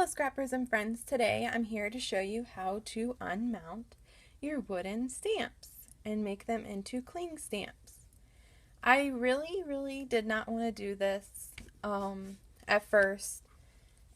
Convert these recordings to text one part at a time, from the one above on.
Hello scrappers and friends, today I'm here to show you how to unmount your wooden stamps and make them into cling stamps. I really did not want to do this at first,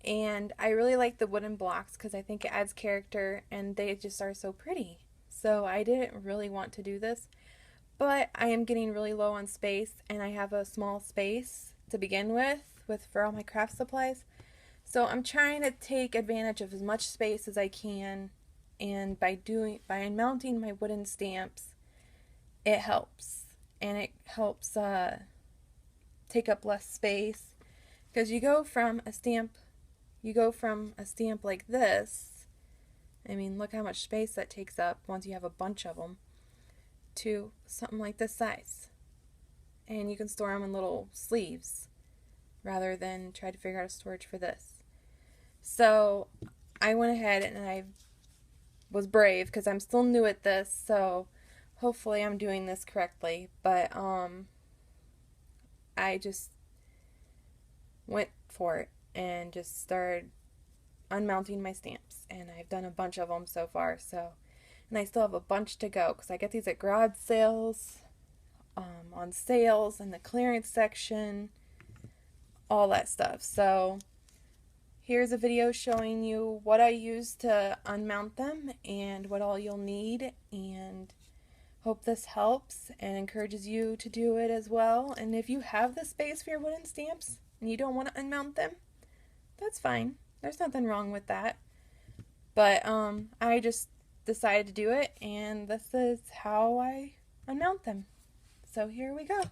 and I really like the wooden blocks because I think it adds character and they just are so pretty. So I didn't really want to do this, but I am getting really low on space and I have a small space to begin with for all my craft supplies. So I'm trying to take advantage of as much space as I can, and by mounting my wooden stamps, it helps. And it helps take up less space, because you go from a stamp like this, I mean, look how much space that takes up once you have a bunch of them, to something like this size. And you can store them in little sleeves rather than try to figure out a storage for this. So I went ahead and I was brave because I'm still new at this, so hopefully I'm doing this correctly. But I just went for it and just started unmounting my stamps, and I've done a bunch of them so far. And I still have a bunch to go because I get these at garage sales, on sales in the clearance section, all that stuff. So here's a video showing you what I use to unmount them and what all you'll need, and hope this helps and encourages you to do it as well. And if you have the space for your wooden stamps and you don't want to unmount them, that's fine. There's nothing wrong with that. But I just decided to do it, and this is how I unmount them. So here we go.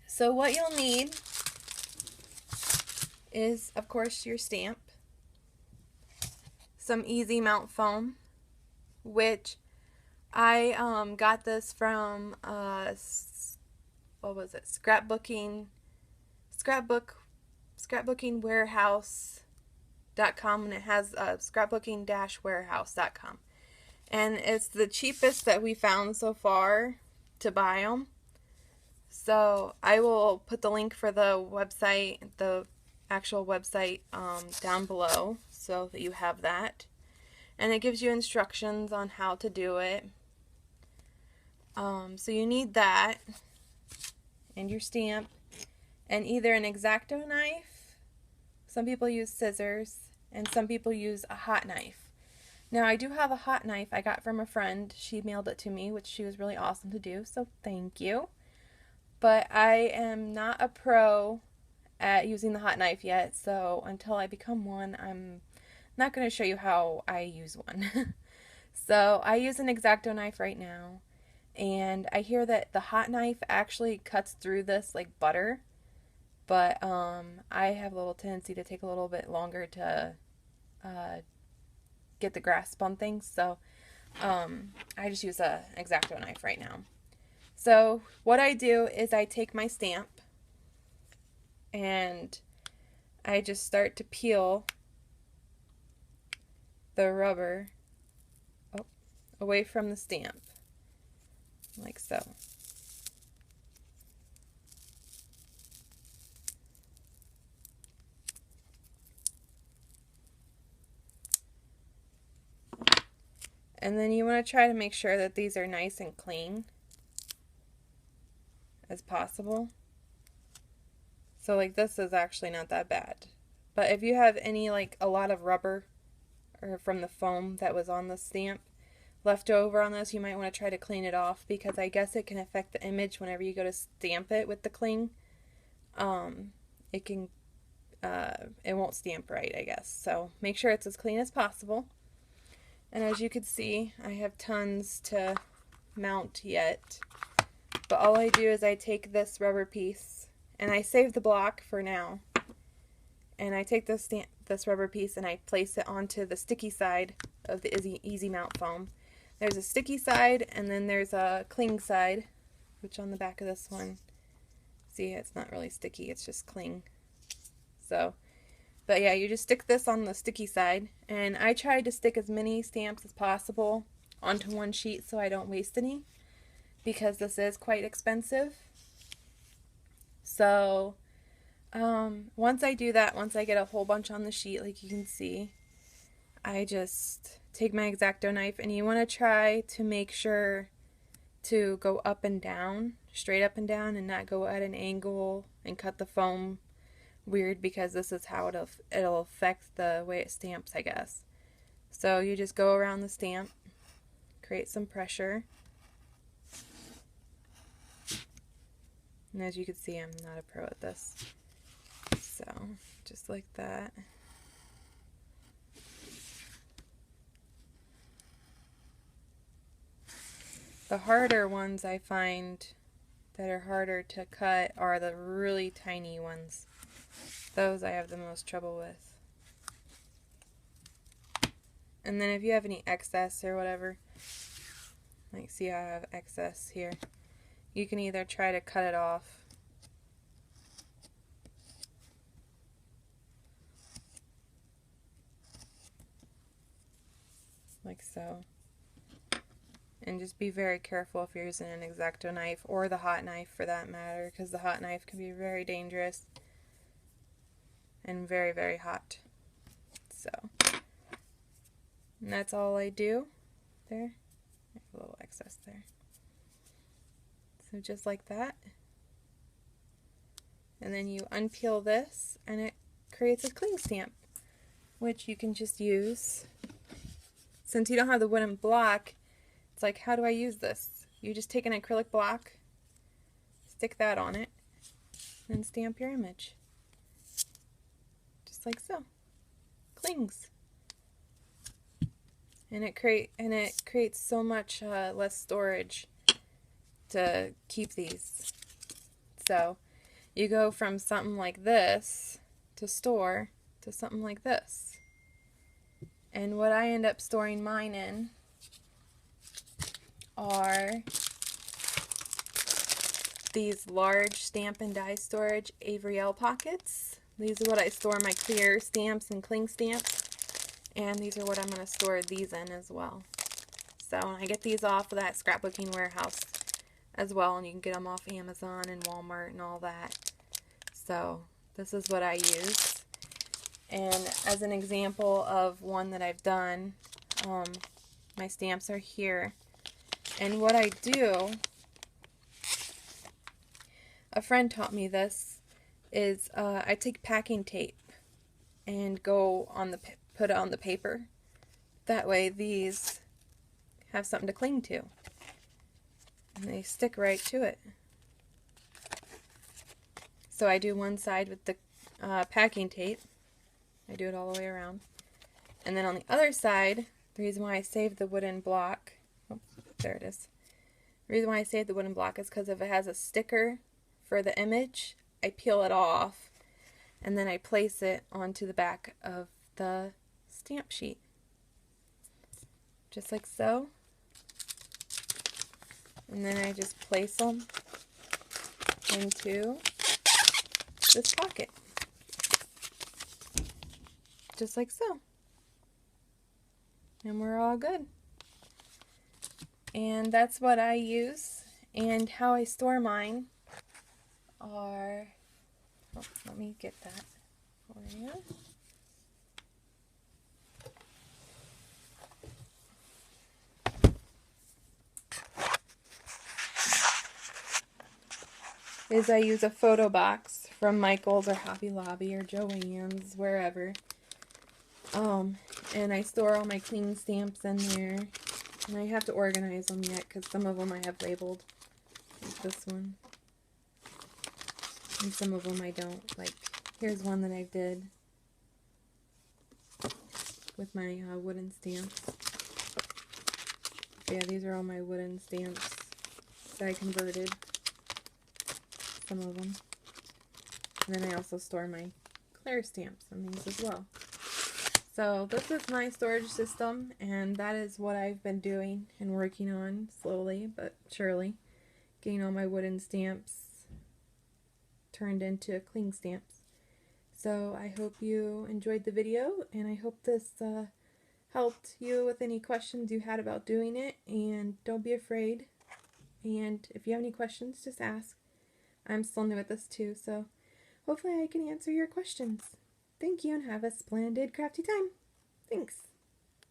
So what you'll need is, of course, your stamp, some easy mount foam, which I got this from what was it, scrapbookingwarehouse.com, and it has scrapbooking-warehouse.com, and it's the cheapest that we found so far to buy them. So I will put the link for the website, the actual website, down below so that you have that, and it gives you instructions on how to do it. So you need that and your stamp and either an X-Acto knife, some people use scissors, and some people use a hot knife. Now I do have a hot knife I got from a friend. She mailed it to me, which she was really awesome to do, so thank you. But I am not a pro at using the hot knife yet, so until I become one, I'm not going to show you how I use one. So I use an X-Acto knife right now, and I hear that the hot knife actually cuts through this like butter, but I have a little tendency to take a little bit longer to get the grasp on things, so I just use a X-Acto knife right now. So what I do is I take my stamp and I just start to peel the rubber away from the stamp, like so. And then you want to try to make sure that these are nice and clean as possible. So like this is actually not that bad. But if you have any, like a lot of rubber or from the foam that was on the stamp left over on this, you might want to try to clean it off, because I guess it can affect the image whenever you go to stamp it with the cling. It won't stamp right, I guess. So make sure it's as clean as possible. And as you can see, I have tons to mount yet. But all I do is I take this rubber piece, and I save the block for now, and I take this rubber piece and I place it onto the sticky side of the easy mount foam. There's a sticky side, and then there's a cling side, which on the back of this one, see, it's not really sticky, it's just cling. So, but yeah, you just stick this on the sticky side, and I tried to stick as many stamps as possible onto one sheet so I don't waste any, because this is quite expensive. So What once I do that, once I get a whole bunch on the sheet like you can see, I just take my X-Acto knife, and you want to try to make sure to go up and down, straight up and down, and not go at an angle and cut the foam weird, because this is how it'll affect the way it stamps, I guess. So you just go around the stamp, create some pressure, and as you can see, I'm not a pro at this. So just like that. The harder ones I find that are harder to cut are the really tiny ones. Those I have the most trouble with. And then if you have any excess or whatever, like see I have excess here, you can either try to cut it off like so. And just be very careful if you're using an X-Acto knife, or the hot knife for that matter, because the hot knife can be very dangerous and very, very hot. So, and that's all I do there. I have a little excess there. So just like that. And then you unpeel this, and it creates a cling stamp, which you can just use. Since you don't have the wooden block, it's like, how do I use this? You just take an acrylic block, stick that on it, and stamp your image. Just like so. Clings. And it creates so much less storage to keep these. So you go from something like this to store to something like this. And what I end up storing mine in are these large stamp and die storage Avery L pockets. These are what I store my clear stamps and cling stamps, and these are what I'm going to store these in as well. So I get these off of that scrapbooking warehouse as well, and you can get them off Amazon and Walmart and all that. So this is what I use. And as an example of one that I've done, my stamps are here. And what I do, a friend taught me this, is I take packing tape and go on the put it on the paper. That way these have something to cling to, and they stick right to it. So I do one side with the packing tape. I do it all the way around. And then on the other side, the reason why I saved the wooden block, oh, there it is. The reason why I saved the wooden block is because if it has a sticker for the image, I peel it off and then I place it onto the back of the stamp sheet. Just like so. And then I just place them into this pocket. Just like so. And we're all good. And that's what I use. And how I store mine are, oh, let me get that for you. Is I use a photo box from Michael's or Hobby Lobby or Joann's, wherever. And I store all my clean stamps in there. And I have to organize them yet because some of them I have labeled. Like this one. And some of them I don't. Like, here's one that I did with my wooden stamps. Yeah, these are all my wooden stamps that I converted. Some of them. And then I also store my clear stamps on these as well. So this is my storage system, and that is what I've been doing and working on slowly but surely, getting all my wooden stamps turned into cling stamps. So I hope you enjoyed the video, and I hope this helped you with any questions you had about doing it, and don't be afraid. And if you have any questions, just ask. I'm still new at this too, so hopefully I can answer your questions. Thank you and have a splendid crafty time. Thanks.